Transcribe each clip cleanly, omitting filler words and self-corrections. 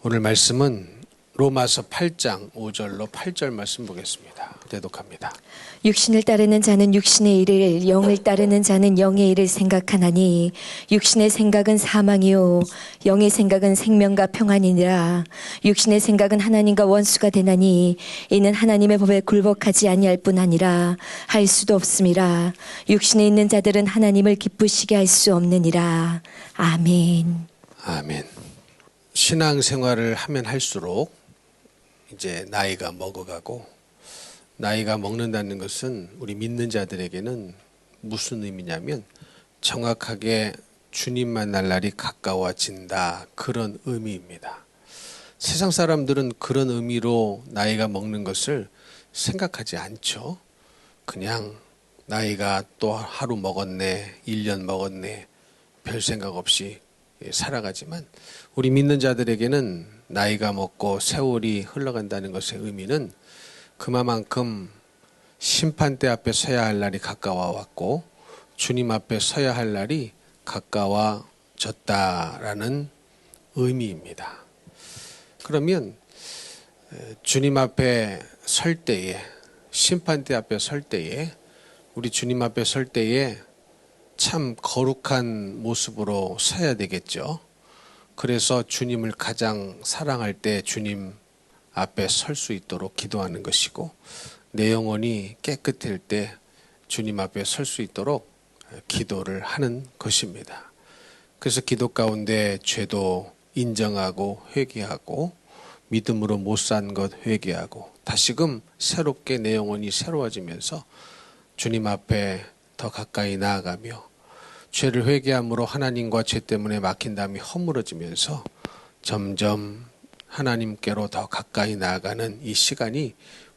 오늘 말씀은 로마서 8장 5절로 8절 말씀 보겠습니다. 대독합니다. 육신을 따르는 자는 육신의 일을, 영을 따르는 자는 영의 일을 생각하나니 육신의 생각은 사망이요 영의 생각은 생명과 평안이니라. 육신의 생각은 하나님과 원수가 되나니 이는 하나님의 법에 굴복하지 아니할 뿐 아니라 할 수도 없음이라. 육신에 있는 자들은 하나님을 기쁘시게 할 수 없느니라. 아멘. 아멘. 신앙생활을 하면 할수록 이제 나이가 먹어가고, 나이가 먹는다는 것은 우리 믿는 자들에게는 무슨 의미냐면 정확하게 주님 만날 날이 가까워진다, 그런 의미입니다. 세상 사람들은 그런 의미로 나이가 먹는 것을 생각하지 않죠. 그냥 나이가 또 하루 먹었네, 1년 먹었네, 별 생각 없이 살아가지만, 우리 믿는 자들에게는 나이가 먹고 세월이 흘러간다는 것의 의미는 그만큼 심판대 앞에 서야 할 날이 가까워 왔고 주님 앞에 서야 할 날이 가까워졌다라는 의미입니다. 그러면 주님 앞에 설 때에, 심판대 앞에 설 때에, 우리 주님 앞에 설 때에 참 거룩한 모습으로 서야 되겠죠. 그래서 주님을 가장 사랑할 때 주님 앞에 설 수 있도록 기도하는 것이고, 내 영혼이 깨끗할 때 주님 앞에 설 수 있도록 기도를 하는 것입니다. 그래서 기도 가운데 죄도 인정하고 회개하고, 믿음으로 못 산 것 회개하고, 다시금 새롭게 내 영혼이 새로워지면서 주님 앞에 더 가까이 나아가며, 죄를 회개함으로 하나님과 죄 때문에 막힌 담이 허물어지면서 점점 하나님께로 더 가까이 나아가는 이 시간이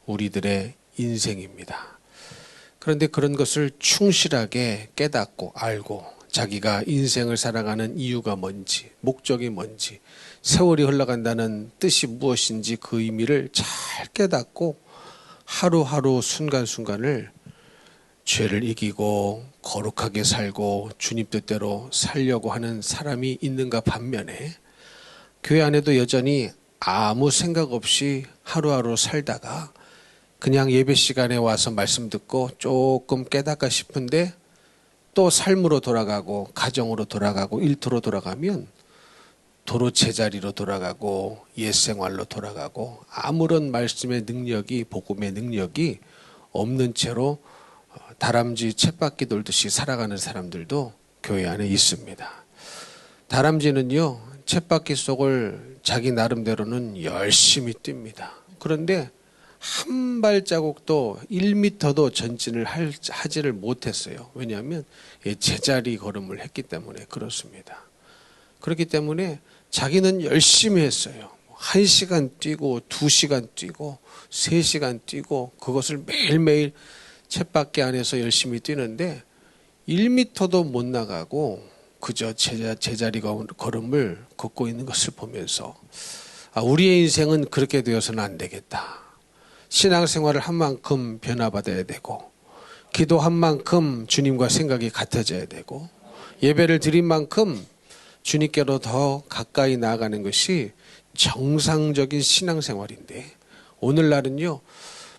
우리들의 인생입니다. 그런데 그런 것을 충실하게 깨닫고 알고, 자기가 인생을 살아가는 이유가 뭔지, 목적이 뭔지, 세월이 흘러간다는 뜻이 무엇인지 그 의미를 잘 깨닫고 하루하루 순간순간을 죄를 이기고 거룩하게 살고 주님 뜻대로 살려고 하는 사람이 있는가 반면에, 교회 안에도 여전히 아무 생각 없이 하루하루 살다가 그냥 예배 시간에 와서 말씀 듣고 조금 깨닫까 싶은데 또 삶으로 돌아가고 가정으로 돌아가고 일터로 돌아가면 도로 제자리로 돌아가고 옛생활로 돌아가고, 아무런 말씀의 능력이, 복음의 능력이 없는 채로 다람쥐 쳇바퀴 돌듯이 살아가는 사람들도 교회 안에 있습니다. 다람쥐는요, 쳇바퀴 속을 자기 나름대로는 열심히 뜁니다. 그런데 한 발자국도 1m도 전진을 하지를 못했어요. 왜냐하면 제자리 걸음을 했기 때문에 그렇습니다. 그렇기 때문에 자기는 열심히 했어요. 1시간 뛰고 2시간 뛰고 3시간 뛰고, 그것을 매일매일 쳇바퀴 안에서 열심히 뛰는데 1m도 못 나가고 그저 제자리 걸음을 걷고 있는 것을 보면서, 우리의 인생은 그렇게 되어서는 안 되겠다. 신앙생활을 한 만큼 변화받아야 되고, 기도한 만큼 주님과 생각이 같아져야 되고, 예배를 드린 만큼 주님께로 더 가까이 나아가는 것이 정상적인 신앙생활인데, 오늘날은요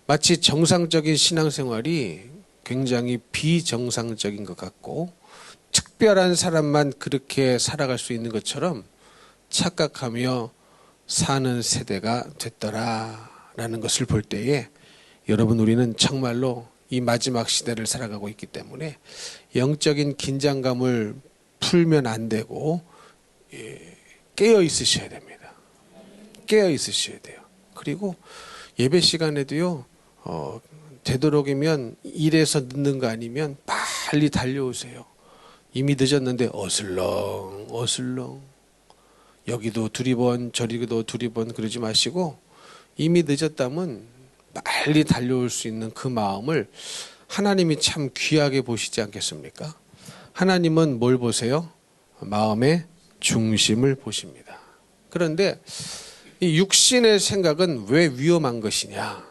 마치 정상적인 신앙생활이 굉장히 비정상적인 것 같고, 특별한 사람만 그렇게 살아갈 수 있는 것처럼 착각하며 사는 세대가 됐더라라는 것을 볼 때에, 여러분, 우리는 정말로 이 마지막 시대를 살아가고 있기 때문에 영적인 긴장감을 풀면 안 되고 깨어 있으셔야 됩니다. 깨어 있으셔야 돼요. 그리고 예배 시간에도요, 되도록이면 일에서 늦는 거 아니면 빨리 달려오세요. 이미 늦었는데 어슬렁 여기도 두리번 저리도 두리번 그러지 마시고, 이미 늦었다면 빨리 달려올 수 있는 그 마음을 하나님이 참 귀하게 보시지 않겠습니까? 하나님은 뭘 보세요? 마음의 중심을 보십니다. 그런데 이 육신의 생각은 왜 위험한 것이냐?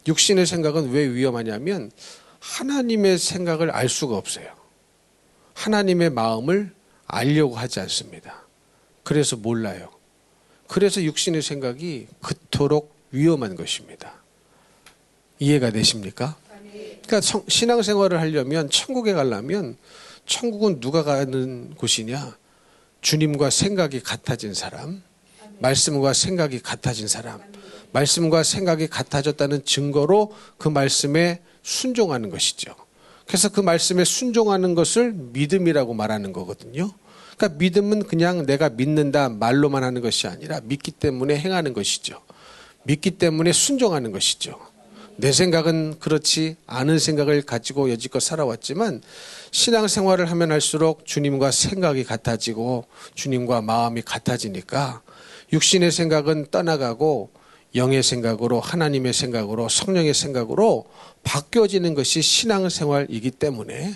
육신의 생각은 왜 위험하냐면 하나님의 생각을 알 수가 없어요. 하나님의 마음을 알려고 하지 않습니다. 그래서 몰라요. 그래서 육신의 생각이 그토록 위험한 것입니다. 이해가 되십니까? 그러니까 신앙생활을 하려면, 천국에 가려면, 천국은 누가 가는 곳이냐? 주님과 생각이 같아진 사람, 말씀과 생각이 같아진 사람, 말씀과 생각이 같아졌다는 증거로 그 말씀에 순종하는 것이죠. 그래서 그 말씀에 순종하는 것을 믿음이라고 말하는 거거든요. 그러니까 믿음은 그냥 내가 믿는다 말로만 하는 것이 아니라 믿기 때문에 행하는 것이죠. 믿기 때문에 순종하는 것이죠. 내 생각은 그렇지 않은 생각을 가지고 여지껏 살아왔지만 신앙생활을 하면 할수록 주님과 생각이 같아지고 주님과 마음이 같아지니까 육신의 생각은 떠나가고 영의 생각으로, 하나님의 생각으로, 성령의 생각으로 바뀌어지는 것이 신앙생활이기 때문에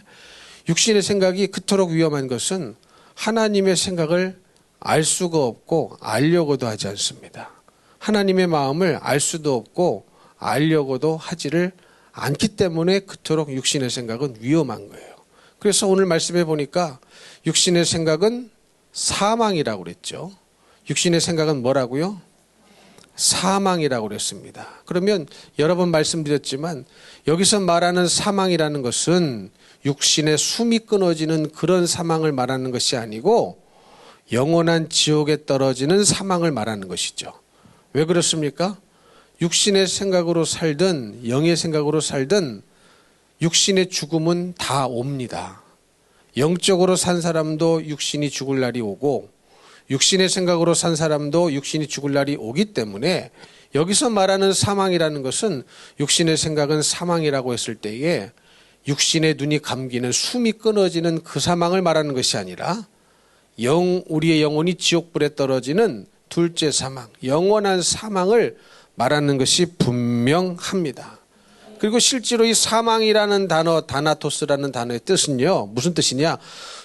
육신의 생각이 그토록 위험한 것은 하나님의 생각을 알 수가 없고 알려고도 하지 않습니다. 하나님의 마음을 알 수도 없고 알려고도 하지를 않기 때문에 그토록 육신의 생각은 위험한 거예요. 그래서 오늘 말씀해 보니까 육신의 생각은 사망이라고 그랬죠. 육신의 생각은 뭐라고요? 사망이라고 그랬습니다. 그러면 여러 번 말씀드렸지만 여기서 말하는 사망이라는 것은 육신의 숨이 끊어지는 그런 사망을 말하는 것이 아니고 영원한 지옥에 떨어지는 사망을 말하는 것이죠. 왜 그렇습니까? 육신의 생각으로 살든 영의 생각으로 살든 육신의 죽음은 다 옵니다. 영적으로 산 사람도 육신이 죽을 날이 오고 육신의 생각으로 산 사람도 육신이 죽을 날이 오기 때문에 여기서 말하는 사망이라는 것은 육신의 생각은 사망이라고 했을 때에 육신의 눈이 감기는 숨이 끊어지는 그 사망을 말하는 것이 아니라 우리의 영혼이 지옥불에 떨어지는 둘째 사망, 영원한 사망을 말하는 것이 분명합니다. 그리고 실제로 이 사망이라는 단어, 다나토스라는 단어의 뜻은요, 무슨 뜻이냐?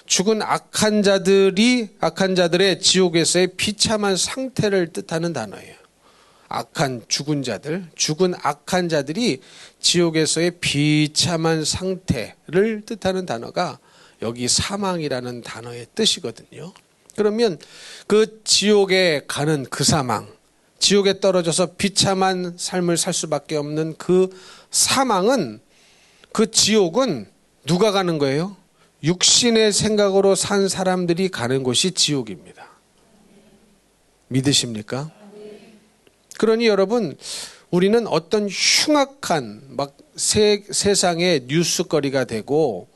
죽은 악한 자들의 지옥에서의 비참한 상태를 뜻하는 단어예요. 죽은 악한 자들이 지옥에서의 비참한 상태를 뜻하는 단어가 여기 사망이라는 단어의 뜻이거든요. 그러면 그 지옥에 가는 그 사망, 지옥에 떨어져서 비참한 삶을 살 수밖에 없는 그 사망은, 그 지옥은 누가 가는 거예요? 육신의 생각으로 산 사람들이 가는 곳이 지옥입니다. 믿으십니까? 그러니 여러분, 우리는 어떤 흉악한 세상의 뉴스거리가 되고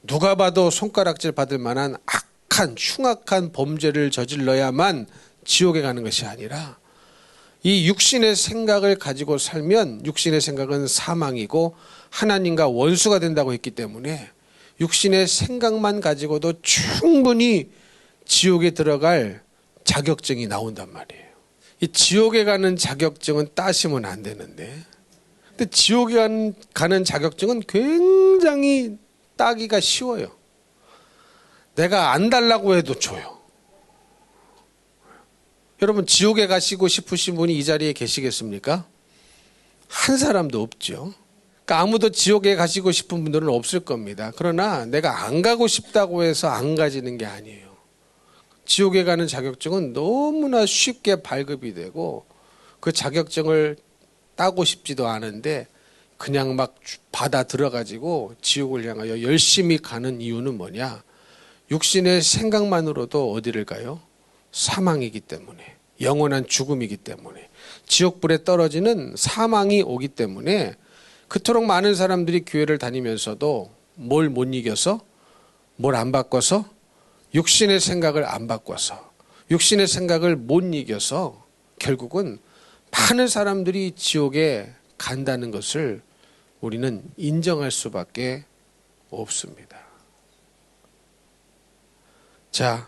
누가 봐도 손가락질 받을 만한 악한 흉악한 범죄를 저질러야만 지옥에 가는 것이 아니라 이 육신의 생각을 가지고 살면 육신의 생각은 사망이고 하나님과 원수가 된다고 했기 때문에 육신의 생각만 가지고도 충분히 지옥에 들어갈 자격증이 나온단 말이에요. 이 지옥에 가는 자격증은 따시면 안 되는데, 근데 지옥에 가는 자격증은 굉장히 따기가 쉬워요. 내가 안 달라고 해도 줘요. 여러분, 지옥에 가시고 싶으신 분이 이 자리에 계시겠습니까? 한 사람도 없죠. 그러니까 아무도 지옥에 가시고 싶은 분들은 없을 겁니다. 그러나 내가 안 가고 싶다고 해서 안 가지는 게 아니에요. 지옥에 가는 자격증은 너무나 쉽게 발급이 되고 그 자격증을 따고 싶지도 않은데 그냥 막 받아 들어가지고 지옥을 향하여 열심히 가는 이유는 뭐냐? 육신의 생각만으로도 어디를 가요? 사망이기 때문에, 영원한 죽음이기 때문에, 지옥불에 떨어지는 사망이 오기 때문에 그토록 많은 사람들이 교회를 다니면서도 뭘 못 이겨서, 뭘 안 바꿔서, 육신의 생각을 안 바꿔서, 육신의 생각을 못 이겨서 결국은 많은 사람들이 지옥에 간다는 것을 우리는 인정할 수밖에 없습니다. 자,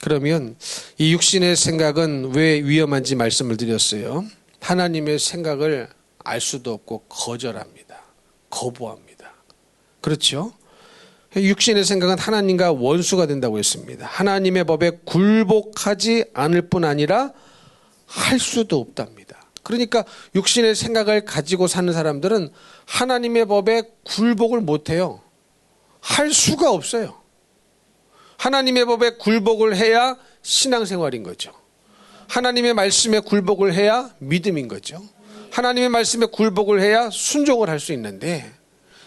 그러면 이 육신의 생각은 왜 위험한지 말씀을 드렸어요. 하나님의 생각을 알 수도 없고 거절합니다. 거부합니다. 그렇죠? 육신의 생각은 하나님과 원수가 된다고 했습니다. 하나님의 법에 굴복하지 않을 뿐 아니라 할 수도 없답니다. 그러니까 육신의 생각을 가지고 사는 사람들은 하나님의 법에 굴복을 못해요. 할 수가 없어요. 하나님의 법에 굴복을 해야 신앙생활인 거죠. 하나님의 말씀에 굴복을 해야 믿음인 거죠. 하나님의 말씀에 굴복을 해야 순종을 할 수 있는데,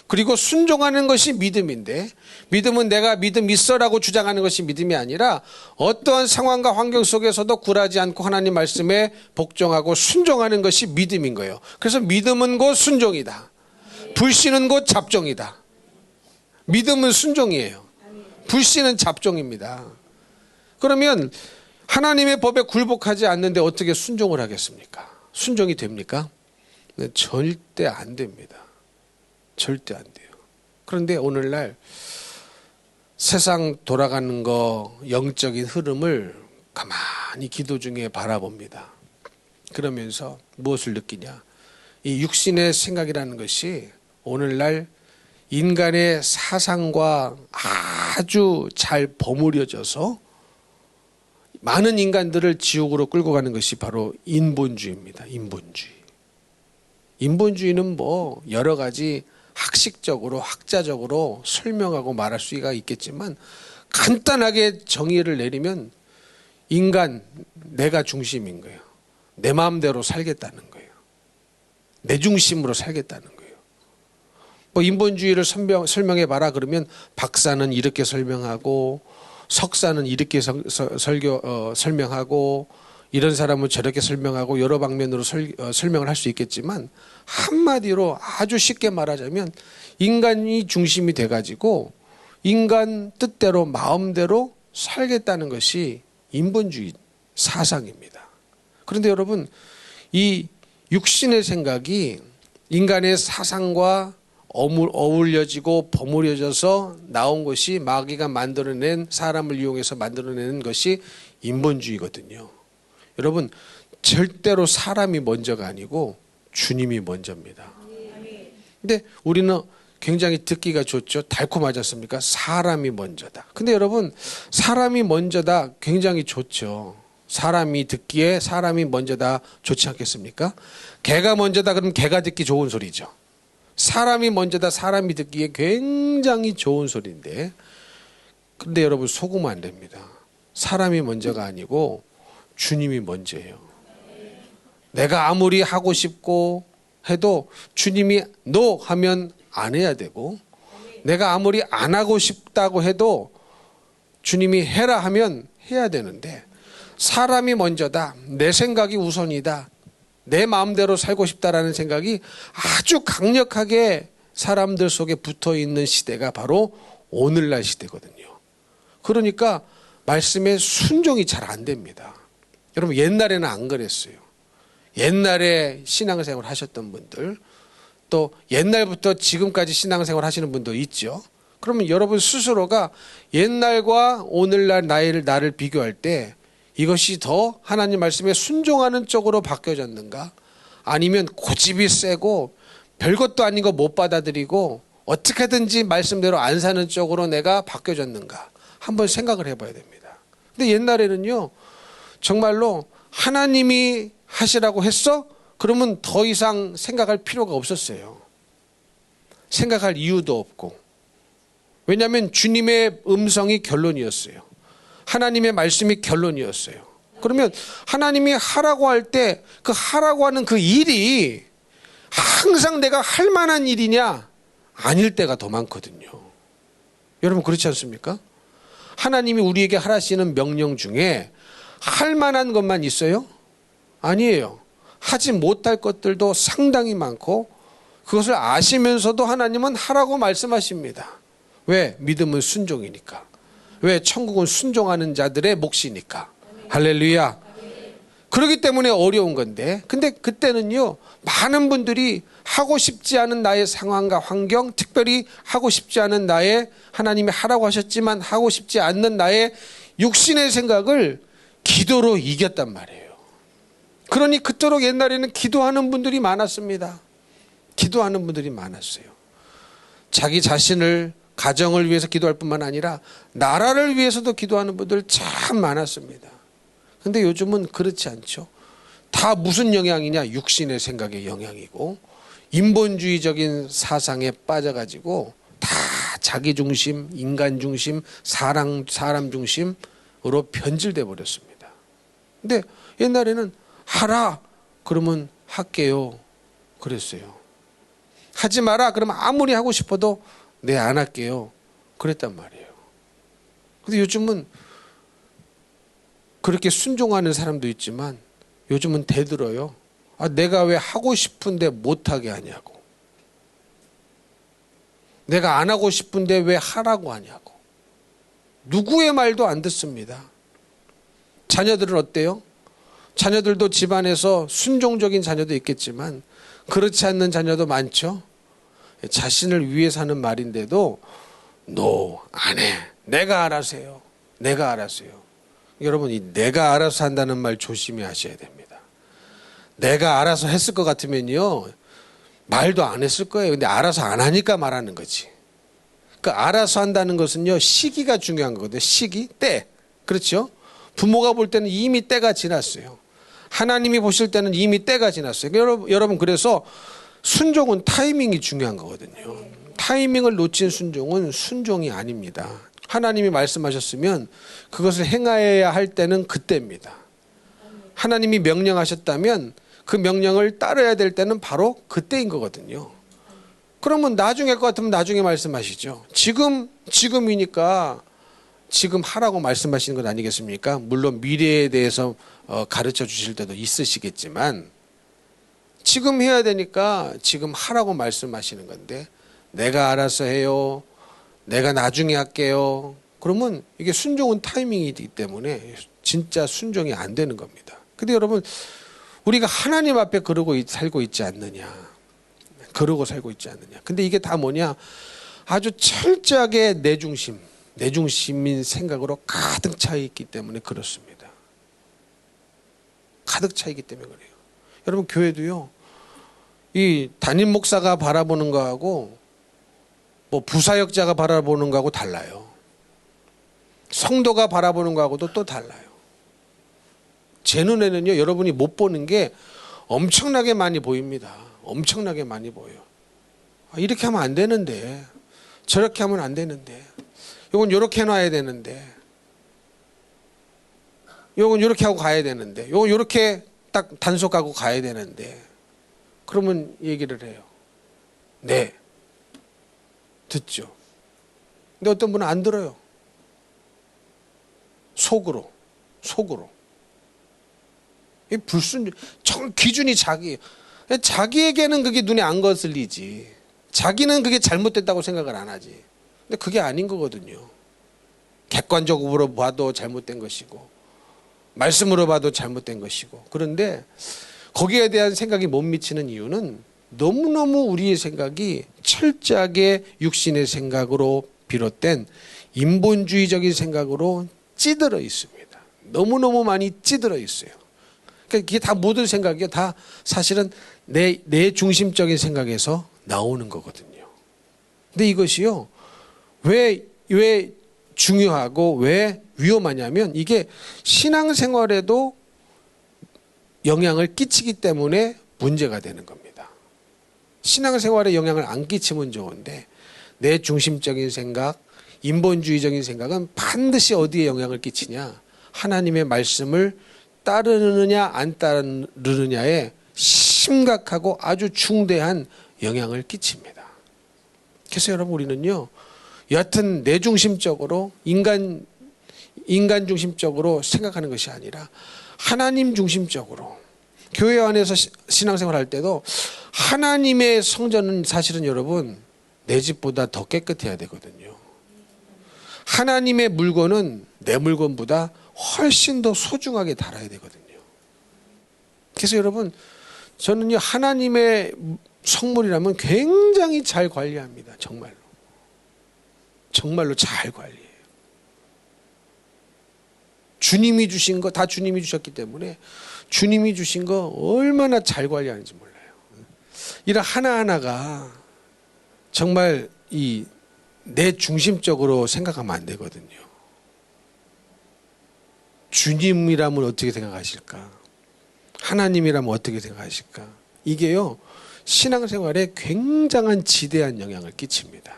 그리고 순종하는 것이 믿음인데, 믿음은 내가 믿음 있어라고 주장하는 것이 믿음이 아니라 어떠한 상황과 환경 속에서도 굴하지 않고 하나님 말씀에 복종하고 순종하는 것이 믿음인 거예요. 그래서 믿음은 곧 순종이다. 불신은 곧 잡종이다. 믿음은 순종이에요. 불신은 잡종입니다. 그러면 하나님의 법에 굴복하지 않는데 어떻게 순종을 하겠습니까? 순종이 됩니까? 네, 절대 안 됩니다. 절대 안 돼요. 그런데 오늘날 세상 돌아가는 거, 영적인 흐름을 가만히 기도 중에 바라봅니다. 그러면서 무엇을 느끼냐? 이 육신의 생각이라는 것이 오늘날 인간의 사상과 아주 잘 버무려져서 많은 인간들을 지옥으로 끌고 가는 것이 바로 인본주의입니다. 인본주의. 인본주의는 뭐 여러 가지 학식적으로 학자적으로 설명하고 말할 수가 있겠지만 간단하게 정의를 내리면 인간, 내가 중심인 거예요. 내 마음대로 살겠다는 거예요. 내 중심으로 살겠다는 거예요. 뭐 인본주의를 설명해 봐라 그러면 박사는 이렇게 설명하고 석사는 이렇게 설명하고 이런 사람은 저렇게 설명하고 여러 방면으로 설명을 할 수 있겠지만 한마디로 아주 쉽게 말하자면 인간이 중심이 돼가지고 인간 뜻대로 마음대로 살겠다는 것이 인본주의 사상입니다. 그런데 여러분, 이 육신의 생각이 인간의 사상과 어울려지고 버무려져서 나온 것이 마귀가 만들어낸, 사람을 이용해서 만들어내는 것이 인본주의거든요. 여러분, 절대로 사람이 먼저가 아니고 주님이 먼저입니다. 근데 우리는 굉장히 듣기가 좋죠. 달콤하지 않습니까? 사람이 먼저다. 근데 여러분, 사람이 먼저다 굉장히 좋죠. 사람이 듣기에 사람이 먼저다 좋지 않겠습니까? 개가 먼저다 그러면 개가 듣기 좋은 소리죠. 사람이 먼저다 사람이 듣기에 굉장히 좋은 소리인데, 근데 여러분 속으면 안 됩니다. 사람이 먼저가 아니고 주님이 먼저예요. 내가 아무리 하고 싶고 해도 주님이 no 하면 안 해야 되고, 내가 아무리 안 하고 싶다고 해도 주님이 해라 하면 해야 되는데, 사람이 먼저다, 내 생각이 우선이다, 내 마음대로 살고 싶다라는 생각이 아주 강력하게 사람들 속에 붙어 있는 시대가 바로 오늘날 시대거든요. 그러니까 말씀에 순종이 잘 안 됩니다. 여러분, 옛날에는 안 그랬어요. 옛날에 신앙생활 하셨던 분들, 또 옛날부터 지금까지 신앙생활 하시는 분도 있죠. 그러면 여러분 스스로가 옛날과 오늘날 나를 비교할 때 이것이 더 하나님 말씀에 순종하는 쪽으로 바뀌어졌는가? 아니면 고집이 세고 별것도 아닌 거 못 받아들이고 어떻게든지 말씀대로 안 사는 쪽으로 내가 바뀌어졌는가? 한번 생각을 해봐야 됩니다. 근데 옛날에는요, 정말로 하나님이 하시라고 했어? 그러면 더 이상 생각할 필요가 없었어요. 생각할 이유도 없고. 왜냐하면 주님의 음성이 결론이었어요. 하나님의 말씀이 결론이었어요. 그러면 하나님이 하라고 할 때 그 하라고 하는 그 일이 항상 내가 할 만한 일이냐? 아닐 때가 더 많거든요. 여러분 그렇지 않습니까? 하나님이 우리에게 하라시는 명령 중에 할 만한 것만 있어요? 아니에요. 하지 못할 것들도 상당히 많고 그것을 아시면서도 하나님은 하라고 말씀하십니다. 왜? 믿음은 순종이니까. 왜? 천국은 순종하는 자들의 몫이니까. 할렐루야. 그렇기 때문에 어려운 건데, 근데 그때는요, 많은 분들이 하고 싶지 않은 나의 상황과 환경, 특별히 하고 싶지 않은 나의, 하나님이 하라고 하셨지만 하고 싶지 않는 나의 육신의 생각을 기도로 이겼단 말이에요. 그러니 그토록 옛날에는 기도하는 분들이 많았습니다. 기도하는 분들이 많았어요. 자기 자신을, 가정을 위해서 기도할 뿐만 아니라 나라를 위해서도 기도하는 분들 참 많았습니다. 근데 요즘은 그렇지 않죠. 다 무슨 영향이냐? 육신의 생각의 영향이고 인본주의적인 사상에 빠져가지고 다 자기 중심, 인간 중심, 사람 중심으로 변질돼 버렸습니다. 근데 옛날에는 하라 그러면 할게요 그랬어요. 하지 마라 그러면 아무리 하고 싶어도 네 안 할게요 그랬단 말이에요. 근데 요즘은 그렇게 순종하는 사람도 있지만 요즘은 대들어요. 아, 내가 왜 하고 싶은데 못하게 하냐고. 내가 안 하고 싶은데 왜 하라고 하냐고. 누구의 말도 안 듣습니다. 자녀들은 어때요? 자녀들도 집안에서 순종적인 자녀도 있겠지만 그렇지 않는 자녀도 많죠. 자신을 위해서 하는 말인데도 no, 안 해. 내가 알아서 해요. 내가 알아서 해요. 여러분, 이 내가 알아서 한다는 말 조심히 하셔야 됩니다. 내가 알아서 했을 것 같으면요 말도 안 했을 거예요. 근데 알아서 안 하니까 말하는 거지. 그 알아서 한다는 것은요 시기가 중요한 거거든요. 시기, 때. 그렇죠? 부모가 볼 때는 이미 때가 지났어요. 하나님이 보실 때는 이미 때가 지났어요. 여러분 그래서 순종은 타이밍이 중요한 거거든요. 타이밍을 놓친 순종은 순종이 아닙니다. 하나님이 말씀하셨으면 그것을 행하여야 할 때는 그때입니다. 하나님이 명령하셨다면 그 명령을 따라야 될 때는 바로 그때인 거거든요. 그러면 나중에 것 같으면 나중에 말씀하시죠. 지금이니까 지금 하라고 말씀하시는 것 아니겠습니까? 물론 미래에 대해서 가르쳐 주실 때도 있으시겠지만 지금 해야 되니까 지금 하라고 말씀하시는 건데 내가 알아서 해요. 내가 나중에 할게요. 그러면 이게 순종은 타이밍이기 때문에 진짜 순종이 안 되는 겁니다. 근데 여러분 우리가 하나님 앞에 그러고 살고 있지 않느냐. 그러고 살고 있지 않느냐. 근데 이게 다 뭐냐. 아주 철저하게 내중심인 생각으로 가득 차 있기 때문에 그렇습니다. 가득 차 있기 때문에 그래요. 여러분 교회도요. 이 담임 목사가 바라보는 거하고 뭐 부사역자가 바라보는 거하고 달라요. 성도가 바라보는 거하고도 또 달라요. 제 눈에는요 여러분이 못 보는 게 엄청나게 많이 보입니다. 엄청나게 많이 보여요. 이렇게 하면 안 되는데 저렇게 하면 안 되는데 이건 이렇게 해놔야 되는데 이건 이렇게 하고 가야 되는데 이건 이렇게 딱 단속하고 가야 되는데 그러면 얘기를 해요. 네. 듣죠. 근데 어떤 분은 안 들어요. 속으로. 이 불순종, 기준이 자기에게는 그게 눈에 안 거슬리지. 자기는 그게 잘못됐다고 생각을 안 하지. 근데 그게 아닌 거거든요. 객관적으로 봐도 잘못된 것이고, 말씀으로 봐도 잘못된 것이고. 그런데 거기에 대한 생각이 못 미치는 이유는 너무너무 우리의 생각이 철저하게 육신의 생각으로 비롯된 인본주의적인 생각으로 찌들어 있습니다. 너무너무 많이 찌들어 있어요. 그러니까 이게 다 모든 생각이 다 사실은 내 중심적인 생각에서 나오는 거거든요. 근데 이것이요. 왜 중요하고 왜 위험하냐면 이게 신앙생활에도 영향을 끼치기 때문에 문제가 되는 겁니다. 신앙생활에 영향을 안 끼치면 좋은데 내 중심적인 생각, 인본주의적인 생각은 반드시 어디에 영향을 끼치냐? 하나님의 말씀을 따르느냐 안 따르느냐에 심각하고 아주 중대한 영향을 끼칩니다. 그래서 여러분 우리는요. 여하튼 내 중심적으로 인간 중심적으로 생각하는 것이 아니라 하나님 중심적으로 교회 안에서 신앙생활 할 때도 하나님의 성전은 사실은 여러분 내 집보다 더 깨끗해야 되거든요. 하나님의 물건은 내 물건보다 훨씬 더 소중하게 달아야 되거든요. 그래서 여러분 저는요 하나님의 성물이라면 굉장히 잘 관리합니다. 정말로 잘 관리해요. 주님이 주신 거 다 주님이 주셨기 때문에 주님이 주신 거 얼마나 잘 관리하는지 몰라요. 이런 하나하나가 정말 내 중심적으로 생각하면 안 되거든요. 주님이라면 어떻게 생각하실까? 하나님이라면 어떻게 생각하실까? 이게요 신앙생활에 굉장한 지대한 영향을 끼칩니다.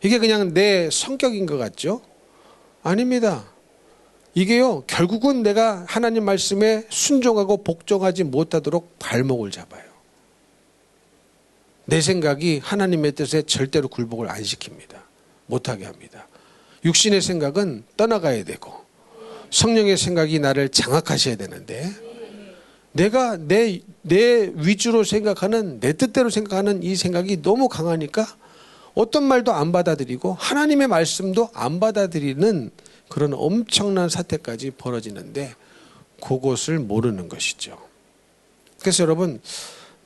이게 그냥 내 성격인 것 같죠? 아닙니다. 이게요, 결국은 내가 하나님 말씀에 순종하고 복종하지 못하도록 발목을 잡아요. 내 생각이 하나님의 뜻에 절대로 굴복을 안 시킵니다. 못하게 합니다. 육신의 생각은 떠나가야 되고 성령의 생각이 나를 장악하셔야 되는데, 내가 내 위주로 생각하는, 내 뜻대로 생각하는 이 생각이 너무 강하니까 어떤 말도 안 받아들이고 하나님의 말씀도 안 받아들이는 그런 엄청난 사태까지 벌어지는데, 그것을 모르는 것이죠. 그래서 여러분,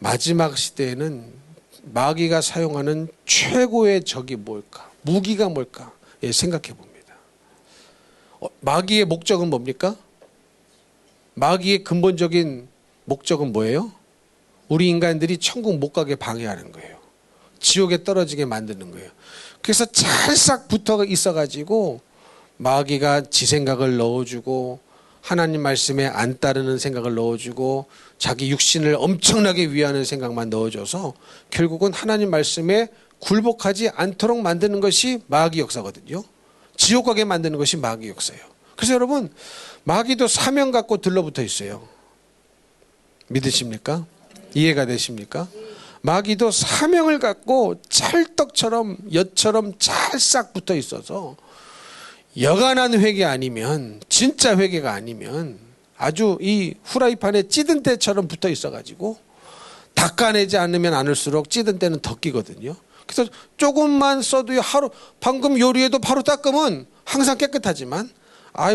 마지막 시대에는 마귀가 사용하는 최고의 적이 뭘까? 무기가 뭘까? 예, 생각해 봅니다. 마귀의 목적은 뭡니까? 마귀의 근본적인 목적은 뭐예요? 우리 인간들이 천국 못 가게 방해하는 거예요. 지옥에 떨어지게 만드는 거예요. 그래서 찰싹 붙어 있어가지고 마귀가 지 생각을 넣어주고 하나님 말씀에 안 따르는 생각을 넣어주고 자기 육신을 엄청나게 위하는 생각만 넣어줘서 결국은 하나님 말씀에 굴복하지 않도록 만드는 것이 마귀 역사거든요. 지옥 가게 만드는 것이 마귀 역사예요. 그래서 여러분, 마귀도 사명 갖고 들러붙어 있어요. 믿으십니까? 이해가 되십니까? 마귀도 사명을 갖고 찰떡처럼 엿처럼 찰싹 붙어 있어서 여간한 회개 아니면, 진짜 회개가 아니면 아주 이 후라이팬에 찌든 때처럼 붙어 있어가지고 닦아내지 않으면 않을수록 찌든 때는 더 끼거든요. 그래서 조금만 써도 하루, 방금 요리해도 바로 닦으면 항상 깨끗하지만,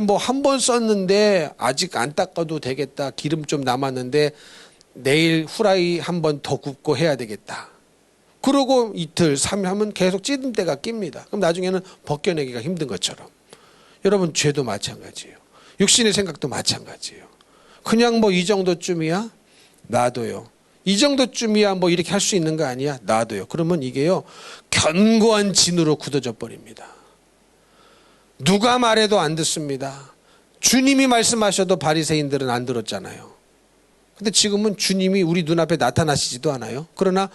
뭐 한 번 썼는데 아직 안 닦아도 되겠다, 기름 좀 남았는데 내일 후라이 한 번 더 굽고 해야 되겠다, 그러고 이틀 3일 하면 계속 찌든 때가 낍니다. 그럼 나중에는 벗겨내기가 힘든 것처럼 여러분, 죄도 마찬가지예요. 육신의 생각도 마찬가지예요. 그냥 뭐 이 정도쯤이야? 놔둬요. 이 정도쯤이야 뭐 이렇게 할 수 있는 거 아니야? 놔둬요. 그러면 이게요, 견고한 진으로 굳어져 버립니다. 누가 말해도 안 듣습니다. 주님이 말씀하셔도 바리새인들은 안 들었잖아요. 근데 지금은 주님이 우리 눈앞에 나타나시지도 않아요. 그러나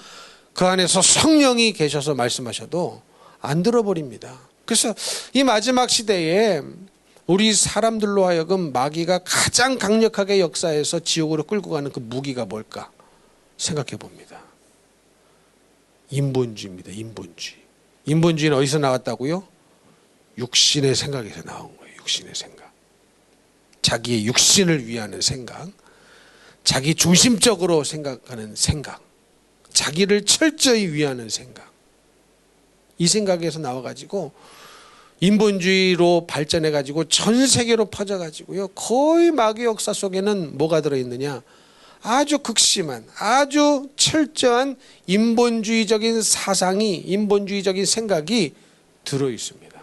그 안에서 성령이 계셔서 말씀하셔도 안 들어버립니다. 그래서 이 마지막 시대에 우리 사람들로 하여금 마귀가 가장 강력하게 역사해서 지옥으로 끌고 가는 그 무기가 뭘까 생각해 봅니다. 인본주의입니다. 인본주의. 인본주의는 어디서 나왔다고요? 육신의 생각에서 나온 거예요. 육신의 생각. 자기의 육신을 위하는 생각, 자기 중심적으로 생각하는 생각, 자기를 철저히 위하는 생각, 이 생각에서 나와가지고 인본주의로 발전해가지고 전 세계로 퍼져가지고요, 거의 마귀 역사 속에는 뭐가 들어있느냐, 아주 극심한, 아주 철저한 인본주의적인 사상이, 인본주의적인 생각이 들어있습니다.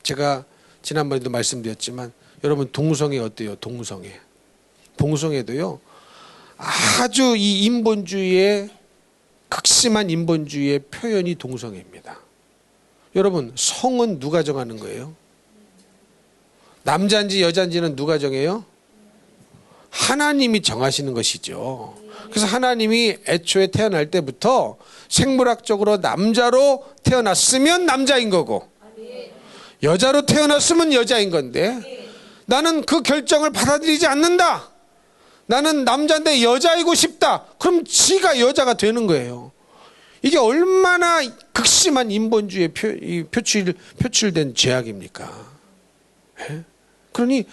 제가 지난번에도 말씀드렸지만 여러분, 동성애 어때요? 동성애도요, 아주 이 인본주의의, 극심한 인본주의의 표현이 동성애입니다. 여러분, 성은 누가 정하는 거예요? 남자인지 여자인지는 누가 정해요? 하나님이 정하시는 것이죠. 그래서 하나님이 애초에 태어날 때부터 생물학적으로 남자로 태어났으면 남자인 거고, 여자로 태어났으면 여자인 건데, 나는 그 결정을 받아들이지 않는다, 나는 남자인데 여자이고 싶다, 그럼 지가 여자가 되는 거예요. 이게 얼마나 극심한 인본주의에 표출된 죄악입니까? 예? 그러니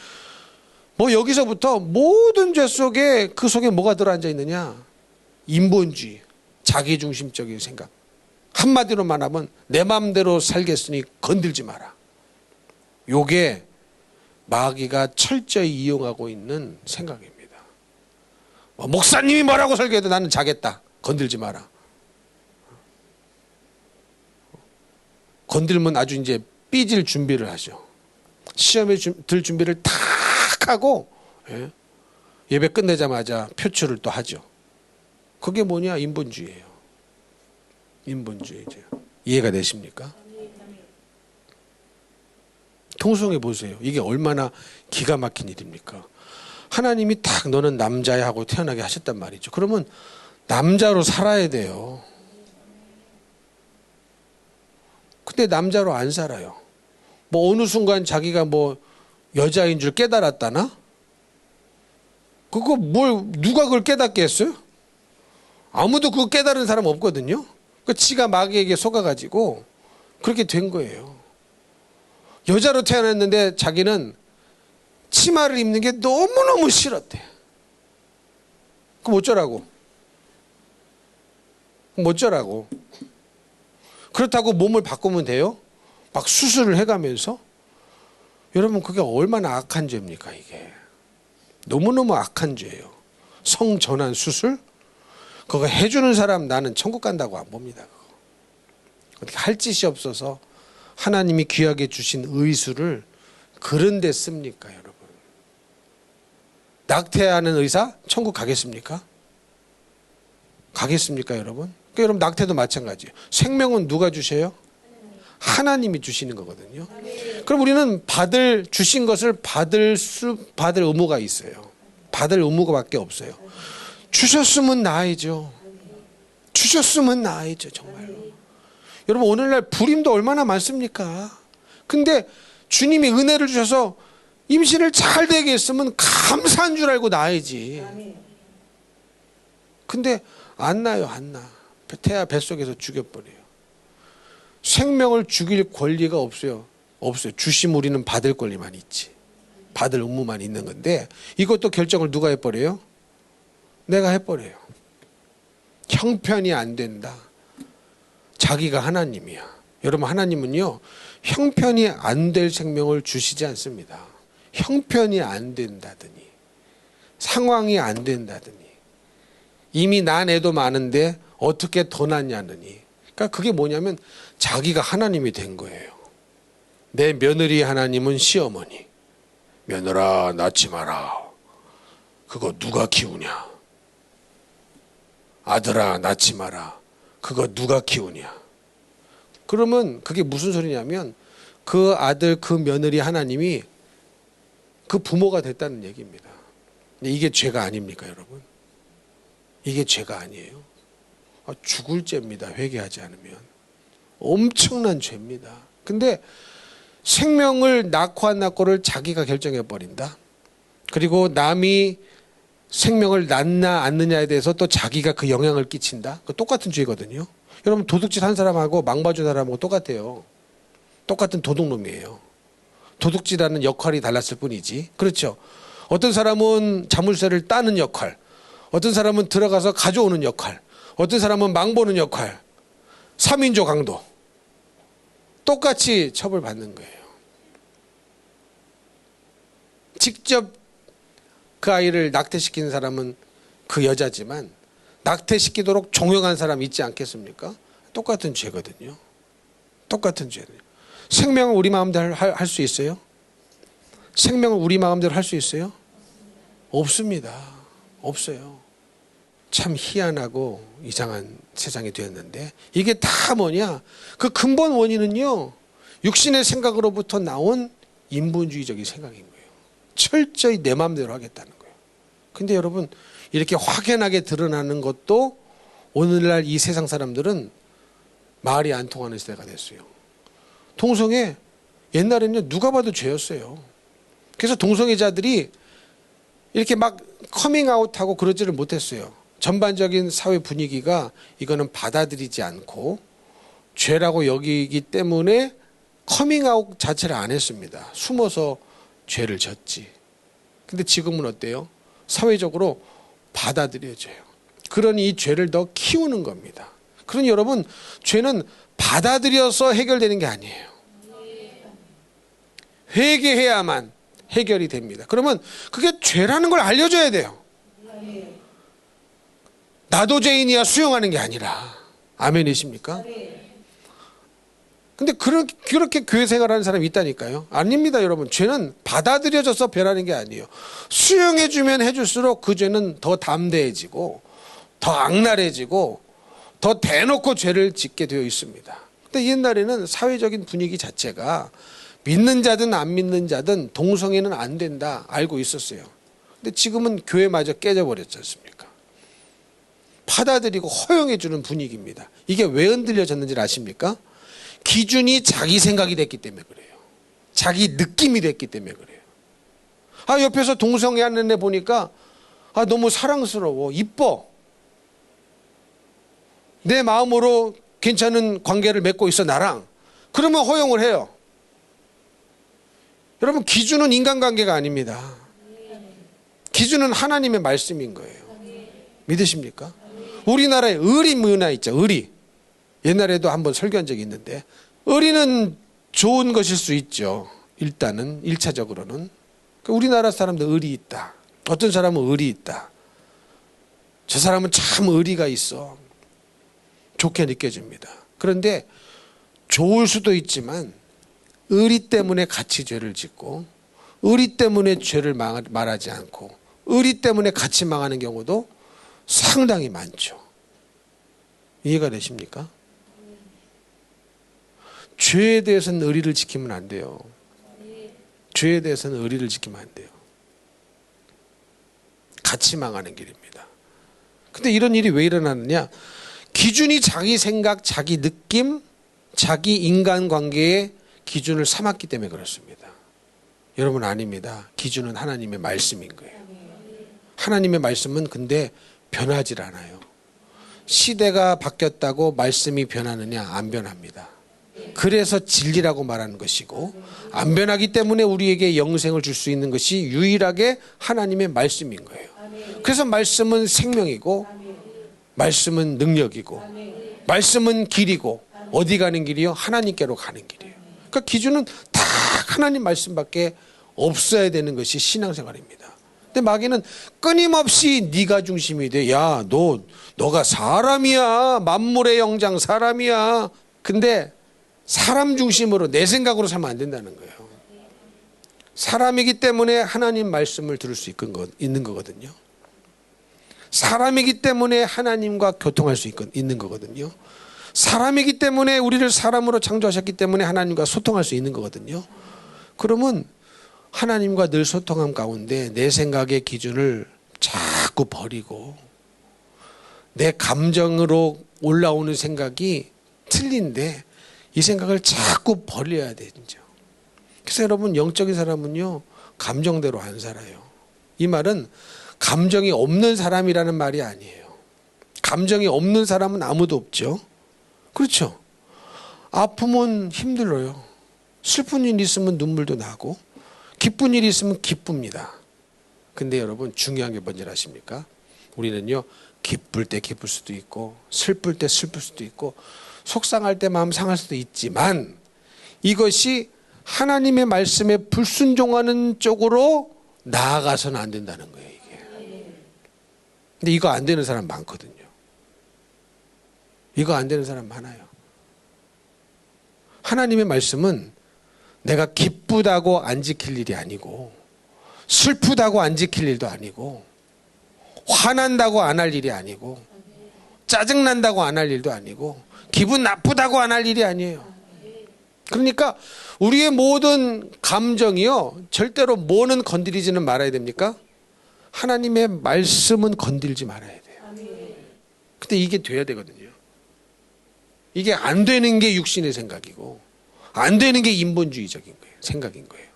뭐 여기서부터 모든 죄 속에, 그 속에 뭐가 들어앉아 있느냐? 인본주의, 자기중심적인 생각. 한마디로 말하면 내 마음대로 살겠으니 건들지 마라. 요게 마귀가 철저히 이용하고 있는 생각입니다. 목사님이 뭐라고 설교해도 나는 자겠다, 건들지 마라. 건들면 아주 이제 삐질 준비를 하죠. 시험에 들 준비를 탁 하고, 예? 예배 끝내자마자 표출을 또 하죠. 그게 뭐냐? 인본주의예요. 인본주의죠. 이해가 되십니까? 통성해 보세요. 이게 얼마나 기가 막힌 일입니까? 하나님이 딱 너는 남자야 하고 태어나게 하셨단 말이죠. 그러면 남자로 살아야 돼요. 근데 남자로 안 살아요. 뭐 어느 순간 자기가 뭐 여자인 줄 깨달았다나? 그거 누가 그걸 깨닫겠어요? 아무도 그거 깨달은 사람 없거든요. 그 지가 마귀에게 속아가지고 그렇게 된 거예요. 여자로 태어났는데 자기는 치마를 입는 게 너무너무 싫었대. 그럼 어쩌라고? 그렇다고 몸을 바꾸면 돼요? 막 수술을 해가면서? 여러분, 그게 얼마나 악한 죄입니까, 이게? 너무너무 악한 죄예요. 성전환 수술? 그거 해주는 사람 나는 천국 간다고 안 봅니다. 그거. 어떻게 할 짓이 없어서 하나님이 귀하게 주신 의수를 그런 데 씁니까, 여러분? 낙태하는 의사 천국 가겠습니까? 가겠습니까, 여러분? 그러니까 여러분, 낙태도 마찬가지예요. 생명은 누가 주셔요? 하나님이 주시는 거거든요. 그럼 우리는 주신 것을 받을 의무가 있어요. 받을 의무가밖에 없어요. 주셨으면 나아야죠. 정말로. 여러분, 오늘날 불임도 얼마나 많습니까? 근데 주님이 은혜를 주셔서 임신을 잘 되게 했으면 감사한 줄 알고 나아야지. 근데 안 나요. 태아 뱃속에서 죽여버려요. 생명을 죽일 권리가 없어요. 주심 우리는 받을 권리만 있지. 받을 의무만 있는 건데 이것도 결정을 누가 해버려요? 내가 해버려요. 형편이 안 된다. 자기가 하나님이야. 여러분, 하나님은요, 형편이 안 될 생명을 주시지 않습니다. 형편이 안 된다더니, 상황이 안 된다더니, 이미 난 애도 많은데 어떻게 더 낳냐느니. 그러니까 그게 뭐냐면 자기가 하나님이 된 거예요. 내 며느리 하나님은 시어머니. 며느라 낳지 마라. 그거 누가 키우냐. 아들아 낳지 마라. 그거 누가 키우냐. 그러면 그게 무슨 소리냐면 그 아들 그 며느리 하나님이 그 부모가 됐다는 얘기입니다. 이게 죄가 아닙니까, 여러분? 이게 죄가 아니에요. 죽을 죄입니다. 회개하지 않으면. 엄청난 죄입니다. 근데 생명을 낳고 안 낳고를 자기가 결정해 버린다. 그리고 남이 생명을 낳나 않느냐에 대해서 또 자기가 그 영향을 끼친다. 그 똑같은 죄거든요. 여러분, 도둑질 한 사람하고 망봐준 사람하고 똑같아요. 똑같은 도둑놈이에요. 도둑질하는 역할이 달랐을 뿐이지. 그렇죠. 어떤 사람은 자물쇠를 따는 역할, 어떤 사람은 들어가서 가져오는 역할, 어떤 사람은 망보는 역할. 3인조 강도. 똑같이 처벌받는 거예요. 직접 그 아이를 낙태시키는 사람은 그 여자지만 낙태시키도록 종용한 사람 있지 않겠습니까? 똑같은 죄거든요. 똑같은 죄거든요. 생명을 우리 마음대로 할 수 있어요? 생명을 우리 마음대로 할 수 있어요? 없습니다. 없어요. 참 희한하고 이상한 세상이 되었는데 이게 다 뭐냐? 그 근본 원인은요, 육신의 생각으로부터 나온 인본주의적인 생각인 거예요. 철저히 내 마음대로 하겠다는 거예요. 근데 여러분, 이렇게 확연하게 드러나는 것도 오늘날 이 세상 사람들은 말이 안 통하는 시대가 됐어요. 동성애 옛날에는 누가 봐도 죄였어요. 그래서 동성애자들이 이렇게 막 커밍아웃하고 그러지를 못했어요. 전반적인 사회 분위기가 이거는 받아들이지 않고 죄라고 여기기 때문에 커밍아웃 자체를 안 했습니다. 숨어서 죄를 졌지. 근데 지금은 어때요? 사회적으로 받아들여져요. 그러니 이 죄를 더 키우는 겁니다. 그러니 여러분, 죄는 받아들여서 해결되는 게 아니에요. 회개해야만 해결이 됩니다. 그러면 그게 죄라는 걸 알려줘야 돼요. 나도 죄인이야 수용하는 게 아니라. 아멘이십니까? 근데 그렇게 교회 생활하는 사람이 있다니까요. 아닙니다, 여러분. 죄는 받아들여져서 변하는 게 아니에요. 수용해주면 해줄수록 그 죄는 더 담대해지고 더 악랄해지고 더 대놓고 죄를 짓게 되어 있습니다. 근데 옛날에는 사회적인 분위기 자체가 믿는 자든 안 믿는 자든 동성애는 안 된다 알고 있었어요. 근데 지금은 교회마저 깨져버렸지 않습니까? 받아들이고 허용해주는 분위기입니다. 이게 왜 흔들려졌는지 아십니까? 기준이 자기 생각이 됐기 때문에 그래요. 자기 느낌이 됐기 때문에 그래요. 옆에서 동성애하는 애 보니까 너무 사랑스러워, 이뻐. 내 마음으로 괜찮은 관계를 맺고 있어 나랑. 그러면 허용을 해요. 여러분, 기준은 인간관계가 아닙니다. 기준은 하나님의 말씀인 거예요. 믿으십니까? 우리나라에 의리 문화 있죠. 의리. 옛날에도 한번 설교한 적이 있는데, 의리는 좋은 것일 수 있죠. 일단은 1차적으로는 우리나라 사람들 의리 있다. 어떤 사람은 의리 있다. 저 사람은 참 의리가 있어. 좋게 느껴집니다. 그런데 좋을 수도 있지만 의리 때문에 같이 죄를 짓고, 의리 때문에 죄를 말하지 않고, 의리 때문에 같이 망하는 경우도 상당히 많죠. 이해가 되십니까? 죄에 대해서는 의리를 지키면 안 돼요. 죄에 대해서는 의리를 지키면 안 돼요. 같이 망하는 길입니다. 근데 이런 일이 왜 일어나느냐? 기준이 자기 생각, 자기 느낌, 자기 인간관계의 기준을 삼았기 때문에 그렇습니다. 여러분, 아닙니다. 기준은 하나님의 말씀인 거예요. 하나님의 말씀은 근데 변하질 않아요. 시대가 바뀌었다고 말씀이 변하느냐? 안 변합니다. 그래서 진리라고 말하는 것이고, 안 변하기 때문에 우리에게 영생을 줄 수 있는 것이 유일하게 하나님의 말씀인 거예요. 그래서 말씀은 생명이고, 말씀은 능력이고, 말씀은 길이고, 어디 가는 길이요? 하나님께로 가는 길이에요. 그러니까 기준은 다 하나님 말씀밖에 없어야 되는 것이 신앙생활입니다. 근데 마귀는 끊임없이 네가 중심이 돼. 야, 너가 사람이야. 만물의 영장 사람이야. 근데 사람 중심으로 내 생각으로 살면 안 된다는 거예요. 사람이기 때문에 하나님 말씀을 들을 수 있는 거거든요. 사람이기 때문에 하나님과 교통할 수 있는 거거든요. 사람이기 때문에 우리를 사람으로 창조하셨기 때문에 하나님과 소통할 수 있는 거거든요. 그러면 하나님과 늘 소통함 가운데 내 생각의 기준을 자꾸 버리고, 내 감정으로 올라오는 생각이 틀린데 이 생각을 자꾸 버려야 되죠. 그래서 여러분, 영적인 사람은요, 감정대로 안 살아요. 이 말은 감정이 없는 사람이라는 말이 아니에요. 감정이 없는 사람은 아무도 없죠. 그렇죠? 아프면 힘들어요. 슬픈 일이 있으면 눈물도 나고, 기쁜 일이 있으면 기쁩니다. 근데 여러분, 중요한 게 뭔지 아십니까? 우리는요, 기쁠 때 기쁠 수도 있고, 슬플 때 슬플 수도 있고, 속상할 때 마음 상할 수도 있지만, 이것이 하나님의 말씀에 불순종하는 쪽으로 나아가서는 안 된다는 거예요, 이게. 근데 이거 안 되는 사람 많거든요. 이거 안 되는 사람 많아요. 하나님의 말씀은 내가 기쁘다고 안 지킬 일이 아니고, 슬프다고 안 지킬 일도 아니고, 화난다고 안 할 일이 아니고, 짜증난다고 안 할 일도 아니고, 기분 나쁘다고 안 할 일이 아니에요. 그러니까 우리의 모든 감정이요, 절대로 뭐는 건드리지는 말아야 됩니까? 하나님의 말씀은 건들지 말아야 돼요. 근데 이게 돼야 되거든요. 이게 안 되는 게 육신의 생각이고, 안 되는 게 인본주의적인 거예요. 생각인 거예요.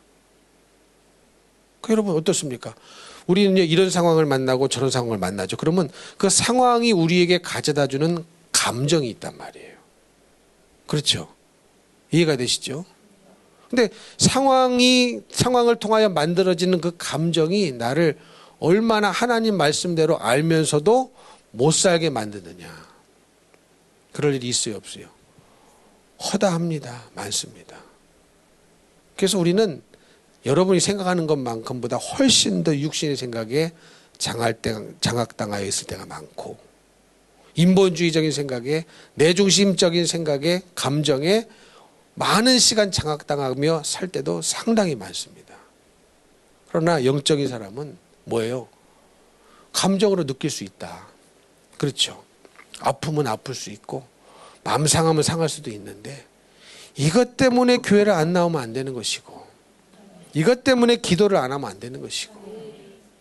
여러분, 어떻습니까? 우리는 이런 상황을 만나고 저런 상황을 만나죠. 그러면 그 상황이 우리에게 가져다주는 감정이 있단 말이에요. 그렇죠? 이해가 되시죠? 근데 상황을 통하여 만들어지는 그 감정이 나를 얼마나 하나님 말씀대로 알면서도 못 살게 만드느냐. 그럴 일이 있어요, 없어요? 허다합니다. 많습니다. 그래서 우리는 여러분이 생각하는 것만큼보다 훨씬 더 육신의 생각에 장악당하여 있을 때가 많고, 인본주의적인 생각에, 내중심적인 생각에, 감정에 많은 시간 장악당하며 살 때도 상당히 많습니다. 그러나 영적인 사람은 뭐예요? 감정으로 느낄 수 있다. 그렇죠? 아프면 아플 수 있고, 마음 상하면 상할 수도 있는데, 이것 때문에 교회를 안 나오면 안 되는 것이고, 이것 때문에 기도를 안 하면 안 되는 것이고,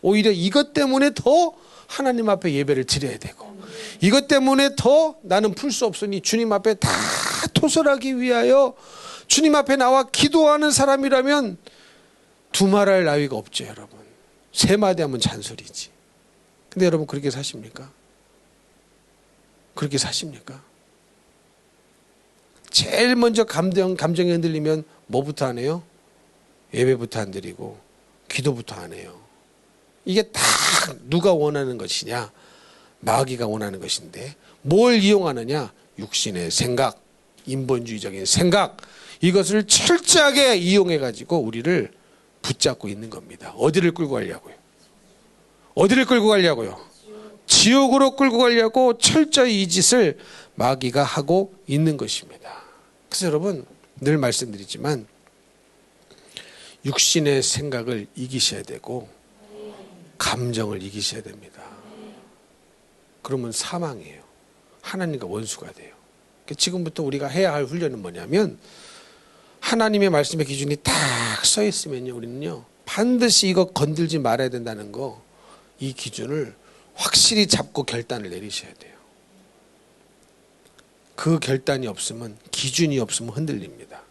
오히려 이것 때문에 더 하나님 앞에 예배를 드려야 되고, 이것 때문에 더 나는 풀 수 없으니 주님 앞에 다 토설하기 위하여 주님 앞에 나와 기도하는 사람이라면 두말할 나위가 없죠, 여러분. 세 마디 하면 잔소리지. 근데 여러분 그렇게 사십니까? 그렇게 사십니까? 제일 먼저 감정이 흔들리면 뭐부터 안 해요? 예배부터 안 드리고 기도부터 안 해요. 이게 다 누가 원하는 것이냐? 마귀가 원하는 것인데 뭘 이용하느냐? 육신의 생각, 인본주의적인 생각, 이것을 철저하게 이용해가지고 우리를 붙잡고 있는 겁니다. 어디를 끌고 가려고요? 어디를 끌고 가려고요? 지옥으로 끌고 가려고 철저히 이 짓을 마귀가 하고 있는 것입니다. 그래서 여러분 늘 말씀드리지만 육신의 생각을 이기셔야 되고 감정을 이기셔야 됩니다. 그러면 사망이에요. 하나님과 원수가 돼요. 지금부터 우리가 해야 할 훈련은 뭐냐면 하나님의 말씀의 기준이 딱 써 있으면요, 우리는요 반드시 이거 건들지 말아야 된다는 거, 이 기준을 확실히 잡고 결단을 내리셔야 돼요. 그 결단이 없으면, 기준이 없으면 흔들립니다.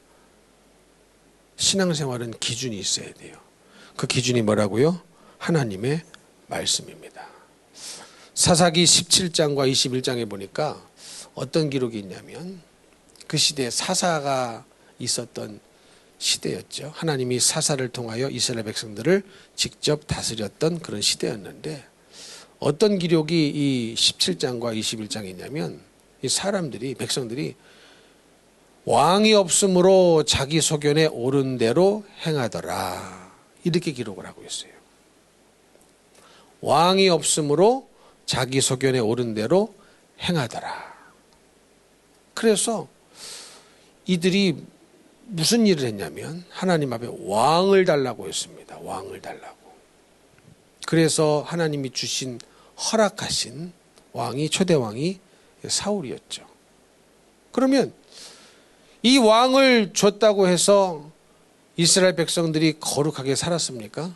신앙생활은 기준이 있어야 돼요. 그 기준이 뭐라고요? 하나님의 말씀입니다. 사사기 17장과 21장에 보니까 어떤 기록이 있냐면 그 시대에 사사가 있었던 시대였죠. 하나님이 사사를 통하여 이스라엘 백성들을 직접 다스렸던 그런 시대였는데 어떤 기록이 이 17장과 21장에 있냐면 이 사람들이, 백성들이 왕이 없으므로 자기 소견에 옳은 대로 행하더라, 이렇게 기록을 하고 있어요. 왕이 없으므로 자기 소견에 옳은 대로 행하더라. 그래서 이들이 무슨 일을 했냐면 하나님 앞에 왕을 달라고 했습니다. 왕을 달라고. 그래서 하나님이 주신, 허락하신 왕이, 초대왕이 사울이었죠. 그러면 이 왕을 줬다고 해서 이스라엘 백성들이 거룩하게 살았습니까?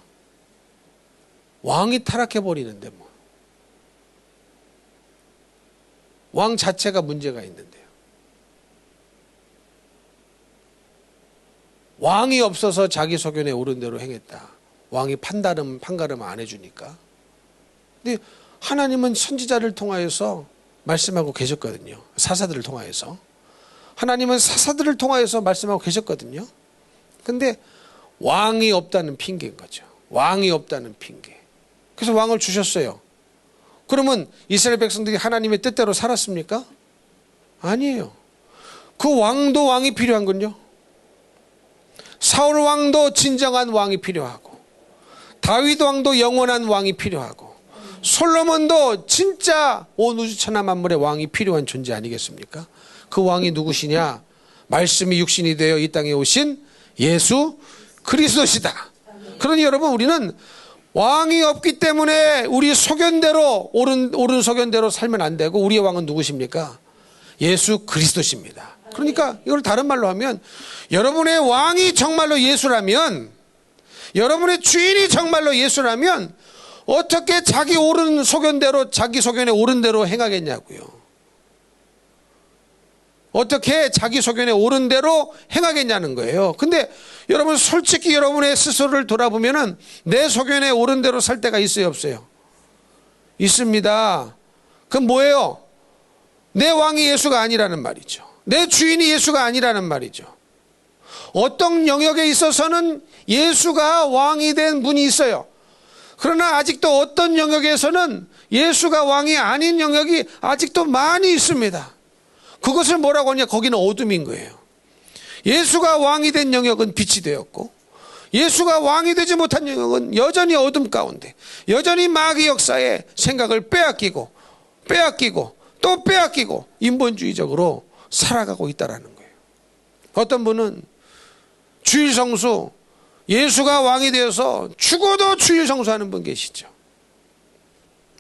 왕이 타락해버리는데 뭐. 왕 자체가 문제가 있는데요. 왕이 없어서 자기 소견에 옳은 대로 행했다. 왕이 판가름 안 해주니까. 근데 하나님은 선지자를 통하여서 말씀하고 계셨거든요. 사사들을 통하여서. 하나님은 사사들을 통하여서 말씀하고 계셨거든요. 근데 왕이 없다는 핑계인 거죠. 왕이 없다는 핑계. 그래서 왕을 주셨어요. 그러면 이스라엘 백성들이 하나님의 뜻대로 살았습니까? 아니에요. 그 왕도 왕이 필요한 건요. 사울 왕도 진정한 왕이 필요하고, 다윗 왕도 영원한 왕이 필요하고, 솔로몬도 진짜 온 우주 천하 만물의 왕이 필요한 존재 아니겠습니까? 그 왕이 누구시냐? 말씀이 육신이 되어 이 땅에 오신 예수 그리스도시다. 그러니 여러분, 우리는 왕이 없기 때문에 우리 소견대로, 옳은 소견대로 살면 안 되고, 우리의 왕은 누구십니까? 예수 그리스도십니다. 그러니까 이걸 다른 말로 하면, 여러분의 왕이 정말로 예수라면, 여러분의 주인이 정말로 예수라면 어떻게 자기 옳은 소견대로, 자기 소견에 옳은 대로 행하겠냐고요. 어떻게 자기 소견에 옳은 대로 행하겠냐는 거예요. 근데 여러분, 솔직히 여러분의 스스로를 돌아보면은 내 소견에 옳은 대로 살 때가 있어요, 없어요? 있습니다. 그럼 뭐예요? 내 왕이 예수가 아니라는 말이죠. 내 주인이 예수가 아니라는 말이죠. 어떤 영역에 있어서는 예수가 왕이 된 분이 있어요. 그러나 아직도 어떤 영역에서는 예수가 왕이 아닌 영역이 아직도 많이 있습니다. 그것을 뭐라고 하냐? 거기는 어둠인 거예요. 예수가 왕이 된 영역은 빛이 되었고, 예수가 왕이 되지 못한 영역은 여전히 어둠 가운데, 여전히 마귀 역사에 생각을 빼앗기고 또 빼앗기고 인본주의적으로 살아가고 있다라는 거예요. 어떤 분은 주일 성수, 예수가 왕이 되어서 죽어도 주일 성수하는 분 계시죠.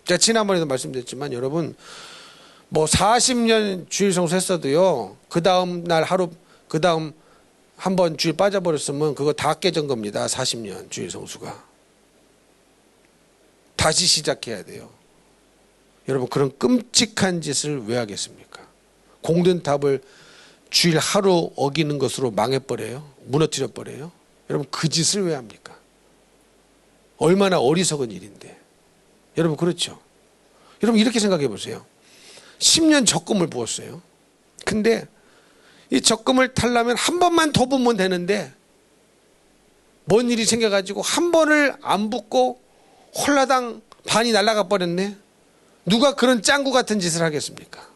제가 지난번에도 말씀드렸지만 여러분, 뭐 40년 주일 성수 했어도요, 그 다음 날 하루, 그 다음 한번 주일 빠져버렸으면 그거 다 깨진 겁니다. 40년 주일 성수가. 다시 시작해야 돼요. 여러분 그런 끔찍한 짓을 왜 하겠습니까? 공든탑을 주일 하루 어기는 것으로 망해버려요. 무너뜨려버려요. 여러분 그 짓을 왜 합니까? 얼마나 어리석은 일인데. 여러분 그렇죠? 여러분 이렇게 생각해 보세요. 10년 적금을 부었어요. 근데 이 적금을 타려면 한 번만 더 부으면 되는데 뭔 일이 생겨가지고 한 번을 안 붓고 홀라당 반이 날아가 버렸네. 누가 그런 짱구 같은 짓을 하겠습니까?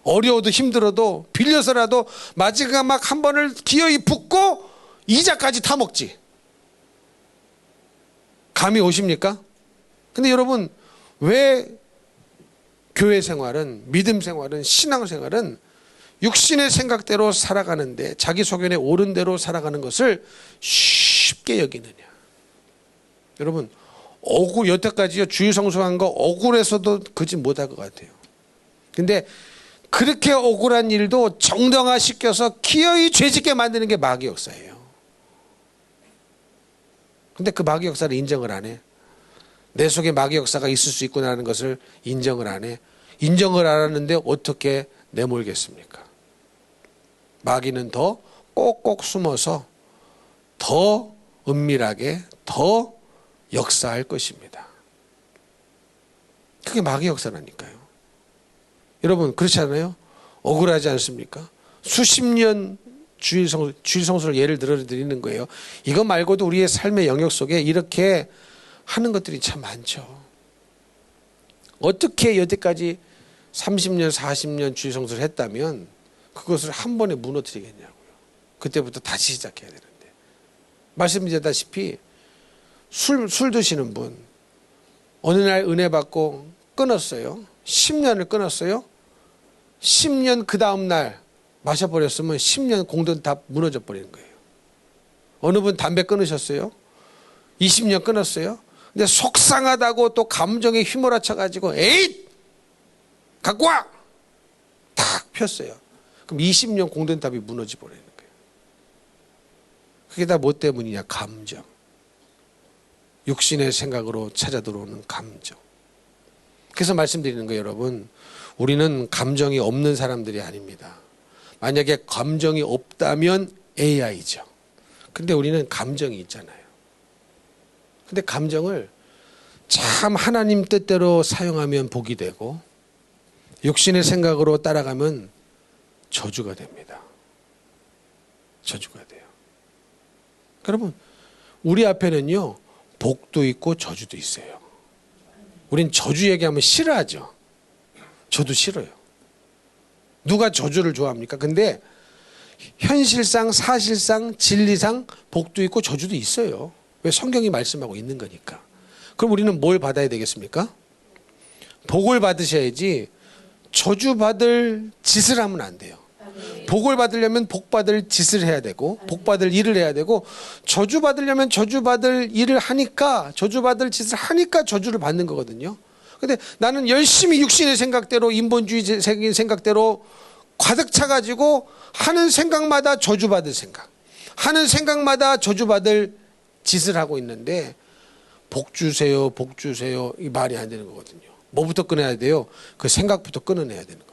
어려워도 힘들어도 빌려서라도 마지막 한 번을 기어이 붓고 이자까지 타먹지. 감이 오십니까? 근데 여러분 왜 교회 생활은, 믿음 생활은, 신앙 생활은 육신의 생각대로 살아가는데, 자기 소견에 옳은 대로 살아가는 것을 쉽게 여기느냐? 여러분 여태까지 주일 성수한 거 억울해서도 그지 못할 것 같아요. 근데 그렇게 억울한 일도 정당화시켜서 기어이 죄짓게 만드는 게 마귀 역사예요. 근데 그 마귀 역사를 인정을 안 해. 내 속에 마귀 역사가 있을 수 있구나라는 것을 인정을 안 해. 인정을 안 하는데 어떻게 내몰겠습니까? 마귀는 더 꼭꼭 숨어서 더 은밀하게 더 역사할 것입니다. 그게 마귀 역사라니까요. 여러분 그렇지 않아요? 억울하지 않습니까? 수십 년 주일 성수를 예를 들어 드리는 거예요. 이거 말고도 우리의 삶의 영역 속에 이렇게 하는 것들이 참 많죠. 어떻게 여태까지 30년 40년 주일 성수를 했다면 그것을 한 번에 무너뜨리겠냐고요. 그때부터 다시 시작해야 되는데. 말씀드렸다시피 술 드시는 분 어느 날 은혜 받고 끊었어요. 10년을 끊었어요. 10년 그 다음 날 마셔버렸으면 10년 공든탑 무너져 버리는 거예요. 어느 분 담배 끊으셨어요. 20년 끊었어요. 근데 속상하다고 또 감정에 휘몰아쳐 가지고 에잇 갖고 와 탁 폈어요. 그럼 20년 공든탑이 무너져 버리는 거예요. 그게 다 뭐 때문이냐? 감정. 육신의 생각으로 찾아 들어오는 감정. 그래서 말씀드리는 거예요, 여러분. 우리는 감정이 없는 사람들이 아닙니다. 만약에 감정이 없다면 AI죠. 근데 우리는 감정이 있잖아요. 근데 감정을 참 하나님 뜻대로 사용하면 복이 되고 육신의 생각으로 따라가면 저주가 됩니다. 저주가 돼요. 여러분 우리 앞에는요 복도 있고 저주도 있어요. 우린 저주 얘기하면 싫어하죠. 저도 싫어요. 누가 저주를 좋아합니까? 근데 현실상 사실상 진리상 복도 있고 저주도 있어요. 왜? 성경이 말씀하고 있는 거니까. 그럼 우리는 뭘 받아야 되겠습니까? 복을 받으셔야지 저주받을 짓을 하면 안 돼요. 복을 받으려면 복받을 짓을 해야 되고 복받을 일을 해야 되고 저주받으려면 저주받을 일을 하니까 저주받을 짓을 하니까 저주를 받는 거거든요. 근데 나는 열심히 육신의 생각대로 인본주의 생각대로 가득 차가지고 하는 생각마다 저주받을 생각, 하는 생각마다 저주받을 짓을 하고 있는데 복 주세요, 복 주세요 이 말이 안 되는 거거든요. 뭐부터 끊어야 돼요? 그 생각부터 끊어내야 되는 거예요.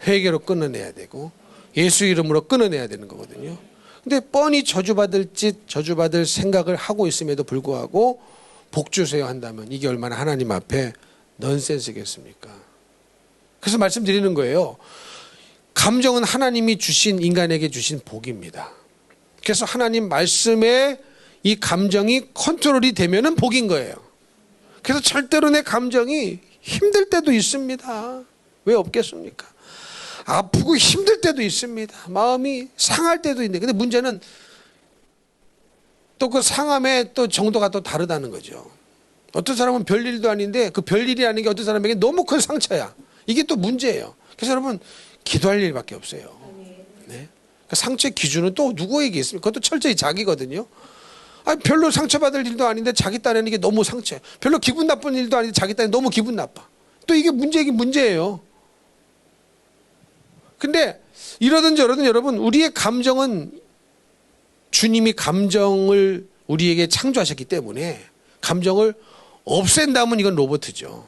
회개로 끊어내야 되고 예수 이름으로 끊어내야 되는 거거든요. 근데 뻔히 저주받을 짓, 저주받을 생각을 하고 있음에도 불구하고 복 주세요 한다면 이게 얼마나 하나님 앞에 넌센스겠습니까? 그래서 말씀드리는 거예요. 감정은 하나님이 주신 인간에게 주신 복입니다. 그래서 하나님 말씀에 이 감정이 컨트롤이 되면은 복인 거예요. 그래서 절대로 내 감정이 힘들 때도 있습니다. 왜 없겠습니까? 아프고 힘들 때도 있습니다. 마음이 상할 때도 있는데 근데 문제는 또 그 상함의 또 정도가 또 다르다는 거죠. 어떤 사람은 별일도 아닌데 그 별일이 아닌 게 어떤 사람에게 너무 큰 상처야. 이게 또 문제예요. 그래서 여러분 기도할 일밖에 없어요. 네? 그 상처의 기준은 또 누구에게 있습니까? 그것도 철저히 자기거든요. 아니, 별로 상처받을 일도 아닌데 자기 딴에는 이게 너무 상처야. 별로 기분 나쁜 일도 아닌데 자기 딴에 너무 기분 나빠. 또 이게 문제이긴 문제예요. 근데 이러든 저러든 여러분 우리의 감정은 주님이 감정을 우리에게 창조하셨기 때문에 감정을 없앤다면 이건 로봇이죠.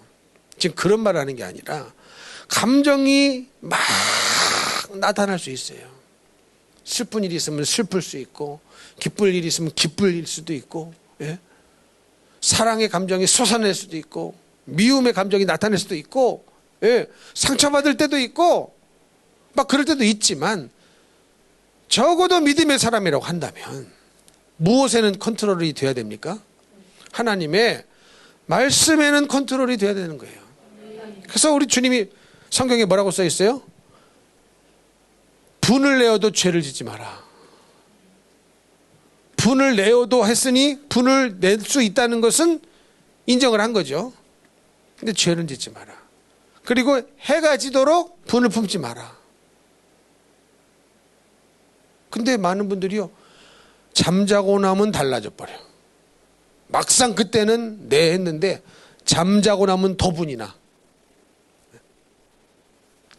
지금 그런 말 하는 게 아니라 감정이 막 나타날 수 있어요. 슬픈 일이 있으면 슬플 수 있고 기쁠 일이 있으면 기쁠 일 수도 있고, 예? 사랑의 감정이 솟아낼 수도 있고 미움의 감정이 나타날 수도 있고, 예? 상처받을 때도 있고 막 그럴 때도 있지만 적어도 믿음의 사람이라고 한다면 무엇에는 컨트롤이 돼야 됩니까? 하나님의 말씀에는 컨트롤이 돼야 되는 거예요. 그래서 우리 주님이 성경에 뭐라고 써 있어요? 분을 내어도 죄를 짓지 마라. 분을 내어도 했으니 분을 낼 수 있다는 것은 인정을 한 거죠. 근데 죄는 짓지 마라. 그리고 해가 지도록 분을 품지 마라. 근데 많은 분들이요, 잠자고 나면 달라져 버려. 막상 그때는 네 했는데 잠자고 나면 더 분이 나.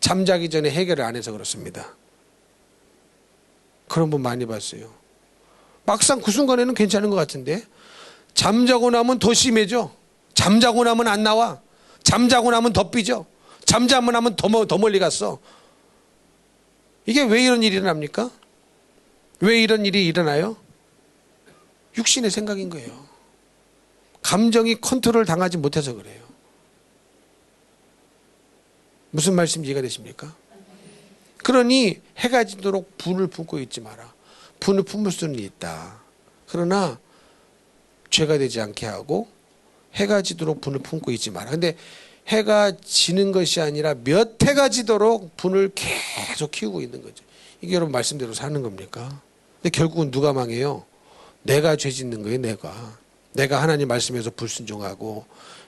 잠자기 전에 해결을 안 해서 그렇습니다. 그런 분 많이 봤어요. 막상 그 순간에는 괜찮은 것 같은데 잠자고 나면 더 심해져. 잠자고 나면 안 나와. 잠자고 나면 더 삐져. 잠자고 나면 더 멀리 갔어. 이게 왜 이런 일이 일어납니까? 왜 이런 일이 일어나요? 육신의 생각인 거예요. 감정이 컨트롤 당하지 못해서 그래요. 무슨 말씀 이해가 되십니까? 그러니 해가 지도록 분을 품고 있지 마라. 분을 품을 수는 있다. 그러나 죄가 되지 않게 하고 해가 지도록 분을 품고 있지 마라. 근데 해가 지는 것이 아니라 몇 해가 지도록 분을 계속 키우고 있는 거죠. 이게 여러분 말씀대로 사는 겁니까? 근데 결국은 누가 망해요? 내가 죄 짓는 거예요. 내가 하나님 말씀에서 불순종하고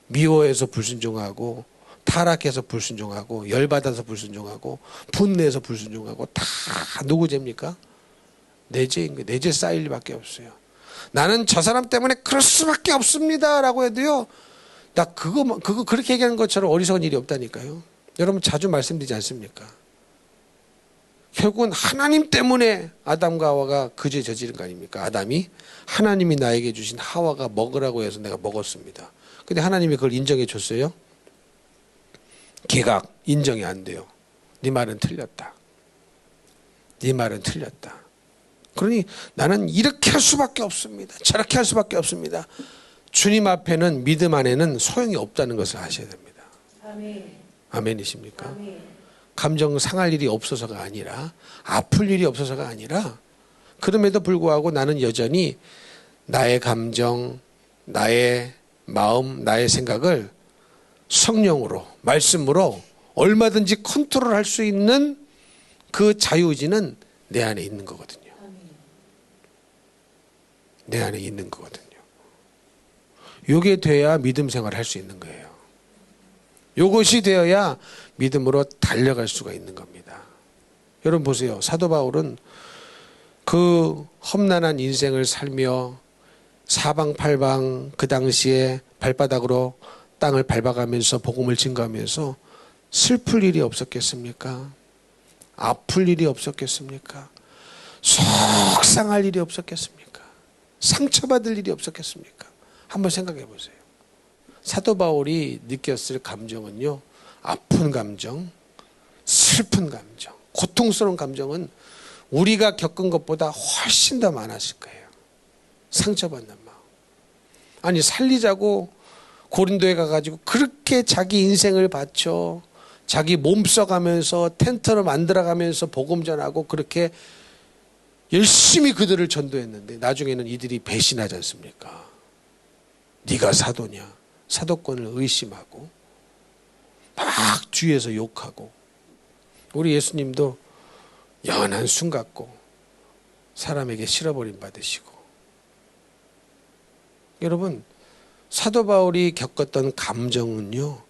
미워해서 불순종하고 타락해서 불순종하고 열받아서 불순종하고 분내서 불순종하고 다 누구 죄입니까? 내 죄인 거예요. 내 죄 쌓일 일밖에 없어요. 나는 저 사람 때문에 그럴 수밖에 없습니다 라고 해도요, 나 그거 그렇게 얘기하는 것처럼 어리석은 일이 없다니까요. 여러분 자주 말씀드리지 않습니까? 결국은 하나님 때문에 아담과 하와가 그 죄 저지른 거 아닙니까? 아담이 하나님이 나에게 주신 하와가 먹으라고 해서 내가 먹었습니다. 근데 하나님이 그걸 인정해 줬어요? 개각 인정이 안 돼요. 네 말은 틀렸다. 네 말은 틀렸다. 그러니 나는 이렇게 할 수밖에 없습니다. 저렇게 할 수밖에 없습니다. 주님 앞에는 믿음 안에는 소용이 없다는 것을 아셔야 됩니다. 아멘. 아멘이십니까? 아멘. 감정 상할 일이 없어서가 아니라 아플 일이 없어서가 아니라 그럼에도 불구하고 나는 여전히 나의 감정, 나의 마음, 나의 생각을 성령으로 말씀으로 얼마든지 컨트롤할 수 있는 그 자유의지는 내 안에 있는 거거든요. 내 안에 있는 거거든요. 이게 돼야 믿음 생활을 할 수 있는 거예요. 이것이 되어야 믿음으로 달려갈 수가 있는 겁니다. 여러분 보세요. 사도 바울은 그 험난한 인생을 살며 사방팔방 그 당시에 발바닥으로 땅을 밟아가면서 복음을 증거하면서 슬플 일이 없었겠습니까? 아플 일이 없었겠습니까? 속상할 일이 없었겠습니까? 상처받을 일이 없었겠습니까? 한번 생각해 보세요. 사도 바울이 느꼈을 감정은요, 아픈 감정, 슬픈 감정, 고통스러운 감정은 우리가 겪은 것보다 훨씬 더 많았을 거예요. 상처받는 마음. 아니 살리자고 고린도에 가가지고 그렇게 자기 인생을 바쳐 자기 몸 써가면서 텐트를 만들어가면서 복음 전하고 그렇게 열심히 그들을 전도했는데 나중에는 이들이 배신하지 않습니까? 네가 사도냐? 사도권을 의심하고 막 주위에서 욕하고 우리 예수님도 연한 숨 갖고 사람에게 실어버림 받으시고. 여러분 사도 바울이 겪었던 감정은요,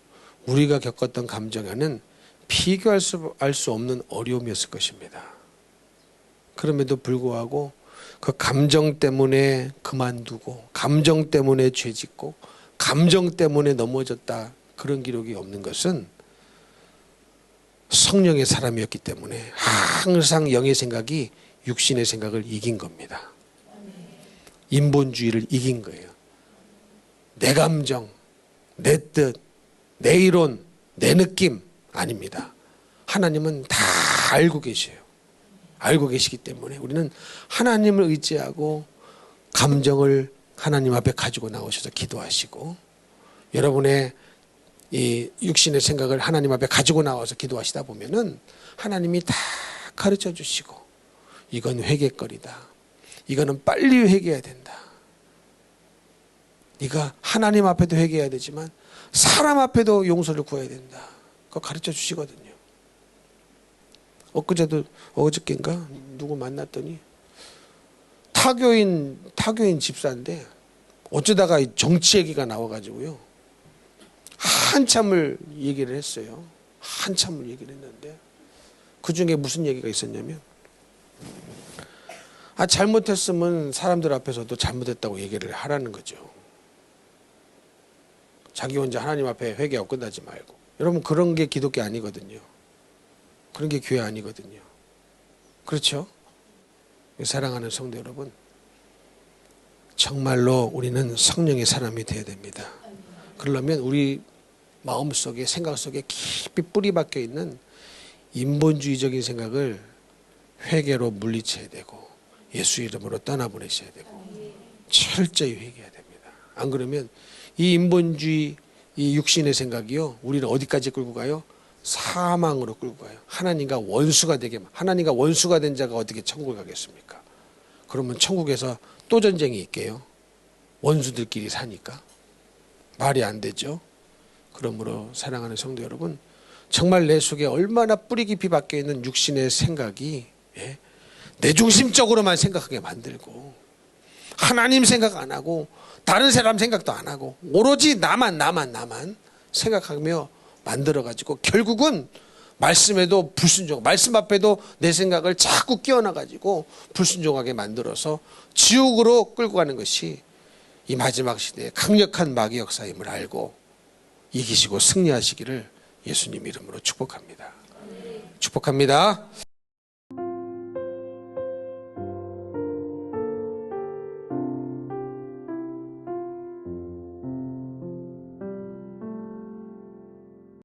우리가 겪었던 감정에는 비교할 수 없는 어려움이었을 것입니다. 그럼에도 불구하고 그 감정 때문에 그만두고 감정 때문에 죄짓고 감정 때문에 넘어졌다 그런 기록이 없는 것은 성령의 사람이었기 때문에 항상 영의 생각이 육신의 생각을 이긴 겁니다. 인본주의를 이긴 거예요. 내 감정, 내 뜻, 내 이론, 내 느낌 아닙니다. 하나님은 다 알고 계셔요. 알고 계시기 때문에 우리는 하나님을 의지하고 감정을 하나님 앞에 가지고 나오셔서 기도하시고, 여러분의 이 육신의 생각을 하나님 앞에 가지고 나와서 기도하시다 보면은 하나님이 다 가르쳐 주시고, 이건 회개거리다, 이거는 빨리 회개해야 된다, 네가 하나님 앞에도 회개해야 되지만 사람 앞에도 용서를 구해야 된다, 그거 가르쳐 주시거든요. 엊그제도 어저께인가 누구 만났더니 타교인 집사인데 어쩌다가 정치 얘기가 나와가지고요, 한참을 얘기를 했어요. 한참을 얘기를 했는데 그 중에 무슨 얘기가 있었냐면, 잘못했으면 사람들 앞에서도 잘못했다고 얘기를 하라는 거죠. 자기 혼자 하나님 앞에 회개하고 끝나지 말고. 여러분, 그런 게 기독교 아니거든요. 그런 게 교회 아니거든요. 그렇죠? 사랑하는 성도 여러분, 정말로 우리는 성령의 사람이 되어야 됩니다. 그러려면 우리 마음속에, 생각 속에 깊이 뿌리 박혀 있는 인본주의적인 생각을 회개로 물리쳐야 되고, 예수 이름으로 떠나보내셔야 되고, 철저히 회개해야 됩니다. 안 그러면 이 인본주의, 이 육신의 생각이요, 우리는 어디까지 끌고 가요? 사망으로 끌고 가요. 하나님과 원수가 된 자가 어떻게 천국을 가겠습니까? 그러면 천국에서 또 전쟁이 있게요. 원수들끼리 사니까. 말이 안 되죠. 그러므로 사랑하는 성도 여러분, 정말 내 속에 얼마나 뿌리 깊이 박혀 있는 육신의 생각이 내 중심적으로만 생각하게 만들고, 하나님 생각 안 하고 다른 사람 생각도 안 하고 오로지 나만 생각하며 만들어가지고, 결국은 말씀에도 불순종, 말씀 앞에도 내 생각을 자꾸 끼워놔가지고 불순종하게 만들어서 지옥으로 끌고 가는 것이 이 마지막 시대의 강력한 마귀 역사임을 알고 이기시고 승리하시기를 예수님 이름으로 축복합니다. 축복합니다.